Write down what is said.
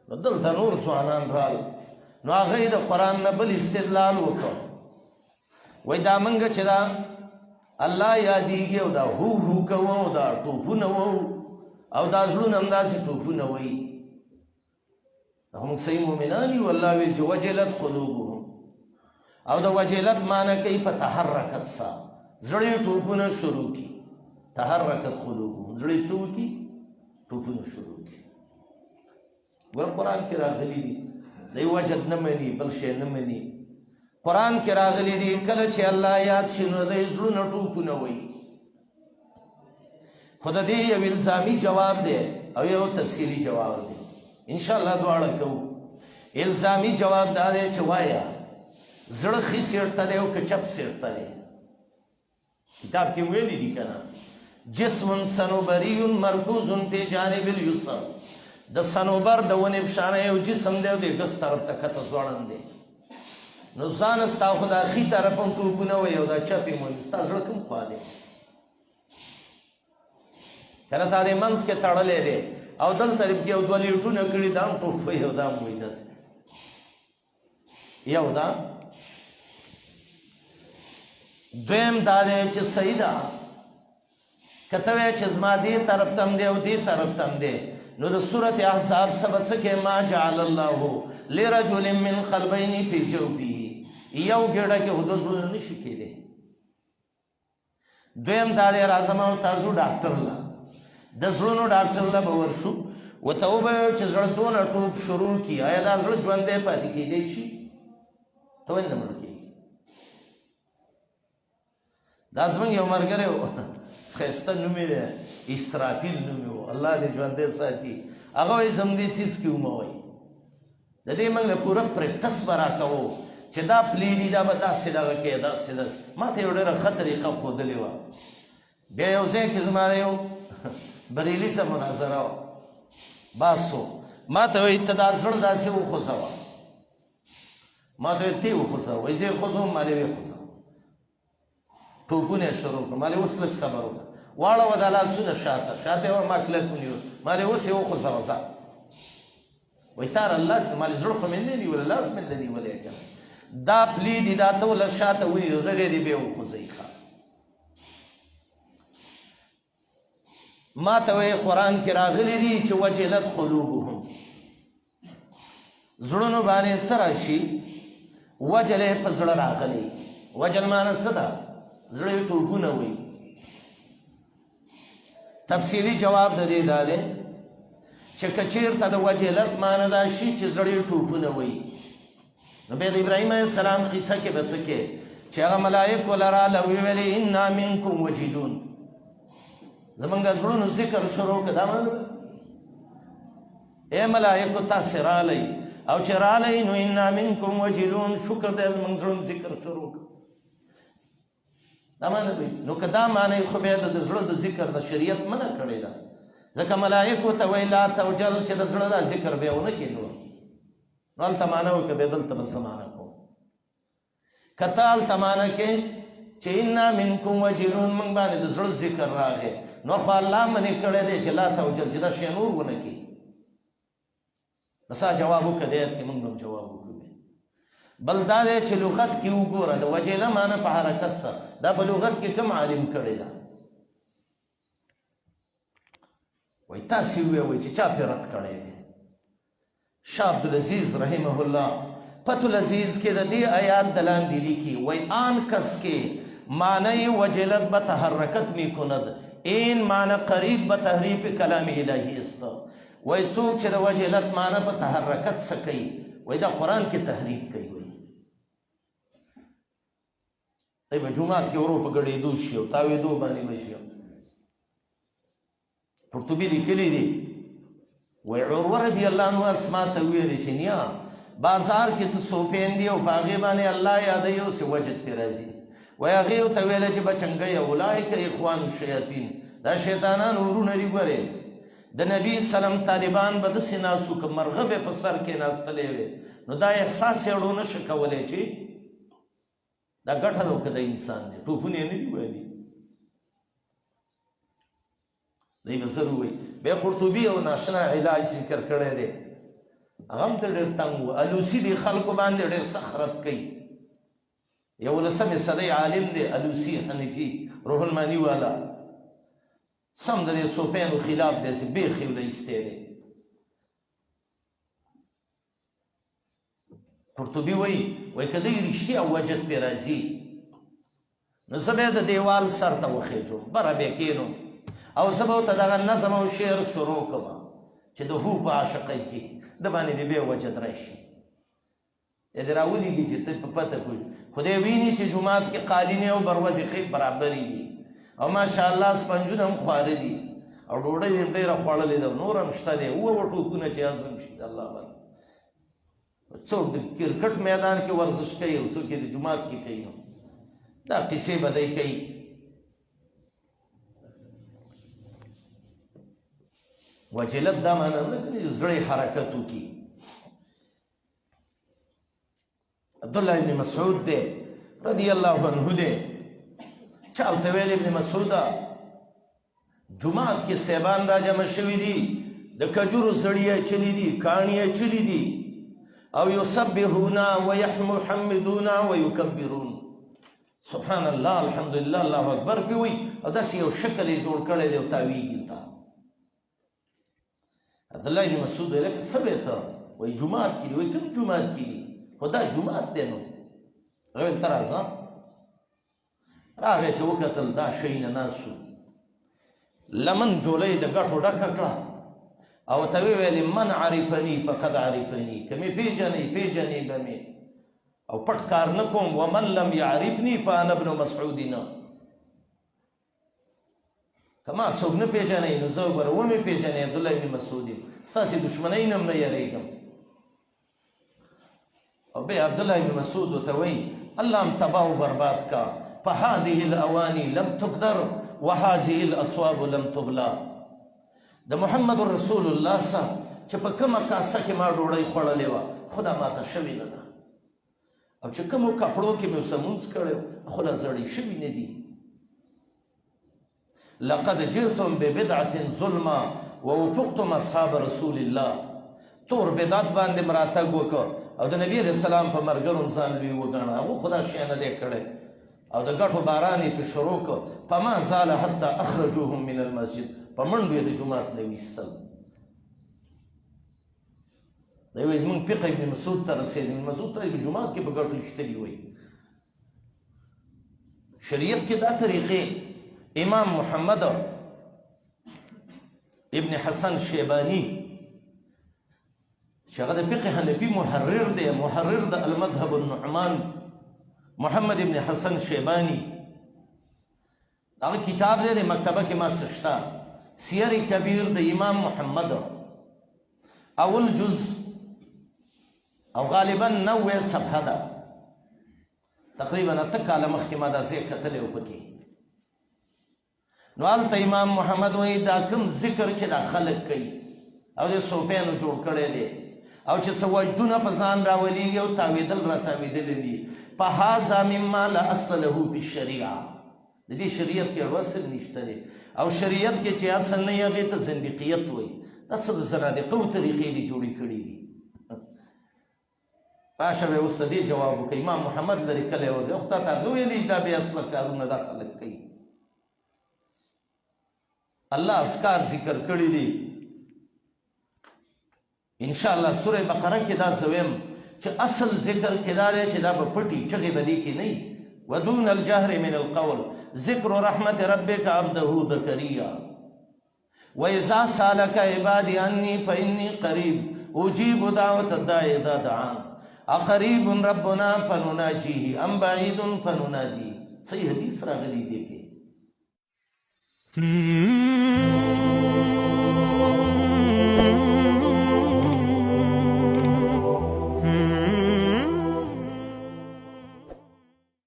نو دلته نور ځوانان رال نو هغه یې د قرآن نه بل استدلال وکړ وایي دا موږ چې دا الله یادېږي او دا هو هو کوو او دا ټوپونه وو او دا زړونه همداسې ټوپونه وایي هم صحیح مؤمنان یو الله ویل چې وجلت قلوبهم او د وجلت معنی کوي په تحرکت سا زړې ټوپونه شروع کی تحرکت قلوبهم زړې څه وکړي ټوپونه شروع کی ګوره قرآن کې راغلي دي دی وجد نه مني بل شی نه مني قرآن کې راغلي دي کله چې الله یاد شي نو دی زړونه ټوپونه وایي خو د دې یو الزامي جواب دی او یو تفصیلي جواب دی انشاءالله دواړه کوو الزامي جواب دا دی چې وایه زړه ښي سیټ ته دی او که چپ سیټ ته دی کتاب کې ویلي دي که نه جسم صنوبري مرکوز فی جانب الیسر د صنوبر د ونې په شانه یو جسم دی او د ګس طرف ته کته ځوړند دی نو ځان ستا خو دا ښي طرف هم ټوپونه وایي او دا چپ یې وایي ستا زړه کوم خوا دی که نه تا دې منځ کې تړلی دی او دلته کې یو دوه لیټونه کړي دا هم ټوپ وایي او دا هم وایي داسې یو دا دویم دا دی چې صحیح ده که ته وایې چې زما دې طرف ته هم دی او دې طرف ته هم دی نو د سورت احزاب سبت څه کې ما جعل الله لرجل من قلبین فی جوفه یو ګېډه کې خو د زړونه نشي کېدی دویم دا دی راځم او تاسو ډاکټر له د زړونو ډاکټر له به ورشو ورته وبویو چې زړه دونه ټوپ شروع کړي آیا دا زړه ژوندی پاتې کېدی شي ته ولې نه مړ کېږي دا زموږ یو ملګری و ښایسته نوم یې دی اسرافیل نوم یې و الله دې ژوندی ساتي هغه وایي زم دې څیز کې ومه وایي د دې موږ له پوره پریکټس به راکوو چې دا پلی دي دا به داسې دغه کې داسې داسې ما ته یو ډېره ښه طریقه ښودلې وه بیا یو ځای کې زما یو بریلي سره مناظره وه باسو ما ته وایي ته دا زړه داسې وخوځوه ما ته وایي ته یې وخوځوه وایي زه یې خوځوم ما دې وخوځوه ټوپونه یې شروع کړه ما دې اوس لږ صبر وکړه واړوه دا لاسونه شاته شاته یې ما کلک ونیول ما دې اوس یې وخوځوه ځه وایي تار الله ما دې زړه خو مې نه نیولی لاس مې نه نیولی که دا پلی دي دا ته له شاته ونیو زه ډېرې بیا وخوځئ ښه ما ته وایي قرآن کې راغلي دي چې وجلت قلوبهم زړونو باندې څه راشي وجل یې په زړه راغلی وجل معنی څه ده زړه یې ټوپونه وایي تفصیلي جواب د دې دا دی چې که چېرته د وجلت معنی دا شي چې زړه یې ټوپونه وایي نو بیا د ابراهیم علیه السلام قصه کې به څه کې چې هغه ملایکو له راله ویلې انا منکم وجلون زمونږ د زړونو ذکر شروع کړه دا معنی ای ملایکو تاسې رالی او چې رالی نو انا منکم وجلون شکر دی زمونږ زړونو ذکر شروع کړه دا معنی دی نو که دا معنی خو بیا د زړه د ذکر د شریعت منع کړې ده ځکه ملایکو ته وایي لا توجل چې د زړه دا ذکر بیا ونه کړي نو هلته معنی وکړه بیا دلته به څه معنی کوو که ته هلته معنی کې چې انا منکم وجلون موږ باندې د زړه ذکر راغی نو خو الله منې کړی دی چې لا توجل چې دا شی نور ونه کړي بس جواب وکړه دی کې موږ هم جواب وکړو بل دا دی چې لغت کې وګوره د وجله معنی په حرکت سره دا په لغت کې کوم عالم کړی ده وایي تاسې ووایئ چې چا پې رد کړی دی شاه عبدالعزیز رحمه الله فتح العزیز کې د دې آیات د لاندې لیکي وایي آن کس کے معنی وجلت بتحرکت می کند این معنی قریب بتحریف کلام الهی است وایي څوک چې د وجلت معنی په تحرکت څه کوي وایي دا قرآن کې تحریف کوي وایي دی به جومات کې ورو په ګډېدو شي او تاوېدو باندې به شي قرطبي لیکلي دي وی عروه رضی الله عنه اسما ته ویلې چې نیا بازار کې څه سوپین دي او په هغې باندې الله یادوي او څه وجد پرې راځي وی هغې ورته ویله چې بچنګۍ اولئک اخوان الشیاطین دا شیطانان ورونه دي ګورې د نبي سلم طالبان به داسې ناستو که مرغه به په سر کې ناستلی وې نو دا احساس یې اړو نشه کولی چې دا ګټه ده که د انسان دی ټوپونه یې نه دي ویلي دی به زر ووایي بیا قرطبي او ناشنا علاج ذکر کړی دی هغه هم ته ډېر تنګ و. الوسي دې خلکو باندې ډېر سخت رد کوي. 11مې صدۍ عالم دی الوسي حنفي روح الماني والا، سم د دې صوفیانو خلاف دی، چې بیخي وله ایستی دی. قرطبي وایي که دی رښتیا وجد پرې راځي نو زه به یې د دیوال سر ته وخېجم، بره به یې کښېنم او زه به ورته دغه نظم او شعر شروع کړم چې د هو په عاشقۍ کې د باندې دې بیا وجد راشي. یا دې راولېږي چې ته په پته پوه خدای ویني چې جومات کې قالینې او بروزې ښې برابرې دي او ماشاءالله سپنجونه هم خواره دي او ډوډۍ یې ډېره خوړلې ده، نور هم شته دی. اووه ټوپونه چې هضم شي د الله باندې. څوک د کرکټ میدان کې ورزش کوي او څوک یې د جومات کې کوي. دا قصې به دی کوي. وجلت دا معنی نه کوي زړه حرکت وکړي. عبدالله ابن مسعود دی رضی الله عنه دی. چا ورته ویل ابن مسعوده جومات کې سیبان را جمع شوي دي، د کجورو سړي یې چلي دي، کاڼي یې چلي دي او یسبحون ویحمدون ویکبرون. سبحان الله الحمدلله الله اکبر پې وایي او داسې یو شکل یې جوړ کړی دی او تاویږي ته. عبدالله ابن مسعود ویل که څه وی ته؟ وایي جومات کې دي. وایي کوم جومات کې دي؟ خو دا جومات دی. نو هغه ویل ته راځه. راغی چې وکتل دا شی نه ناست و، لمن جولۍ د ګټو ډکه کړه او ورته ویې ویلې من عرفني فقد عرفني، که مې پېژنئ پېژنئ به مې او پټ کار نه کوم. ومن لم یعرفني فانا ابن مسعود. که ما څوک نه پېژنئ نو زه وګوره ومې پېژنئ عبدالله ابن مسعود یم، ستاسې دشمنۍ نه هم نه یېرېږم. او بیا عبدالله ابن مسعود ورته وایي الله هم تباه و برباد کا، فهذه الاواني لم تقدر وهذه الاصواب لم تبلى. د محمد رسول الله سره چې په کومه کاسه کې ما ډوډۍ خوړلې وه خو دا ماته شوې نه ده، او چې کومو کپړو کې مې ورسه مونځ کړی خو لا زړې شوي نه دي. لقد جئتم ببدعة ظلما ووفقتم اصحاب رسول الله. تور بدعت باندې مراتګ وکړ او د نبي علیه السلام په مرګرو ځان لوی وګاڼه، هغه خو دا شی نه دی کړی او د ګټو باران یې پې شروع کړ. فما زال حتی اخرجوهم من المسجد، په منډو یې د جومات نه ویستل. دی وایي زمونږ فقه ابن مسعود ته رسېد. ابن مسعود ته په جومات کې په ګټو ایستلي وایي. شریعت کې دا طریقې امام محمد ابن حسن شیبانی چې هغه د فقه حنفي محرر دی، محرر د المذهب النعمان محمد ابن حسن شیبانی، هغه کتاب دی د مکتبه کې ما سشته سیر کبیر د امام محمد اول جز او غالبا 90 صفحه ده، تقریبا 8 کاله مخکې ما دا ځای کتلی و پکې. نو هلته امام محمد وایي دا کوم ذکر چې دا خلک کوي او د صوفیانو جوړ کړی دی او چې څه وجدونه په ځان راولېږي او تاوېدل را تاوېدلی دي، فهذا مما لا اصل له فی الشریعه. د دې شریعت کې اصل نشته دی او شریعت کې چې اصل نه وي هغې ته زندقیت وایي. دا څه د زنادقو طریقې دي جوړې کړي دي. راشه به اوس د دې جواب وکړي. امام محمد لرې کلی و دی خو تا ته هغه ویلي دا بې اصله کارونه دا خلک کوي. الله اذکار ذکر کړي دي. انشاءالله سوره بقره کې دا زویم چې اصل ذکر کې دا دی چې دا به پټي چغې به دې کې نه وي. ودون الجهر من القول ذکر رحمت ربک عبده زکریا واذا سالك عبادي عني فاني قريب اجيب دعوة الداعي اذا دعان اقريب ربنا فنناجيه ام بعيد فنناديه. صحیح حدیث راغلی دی کې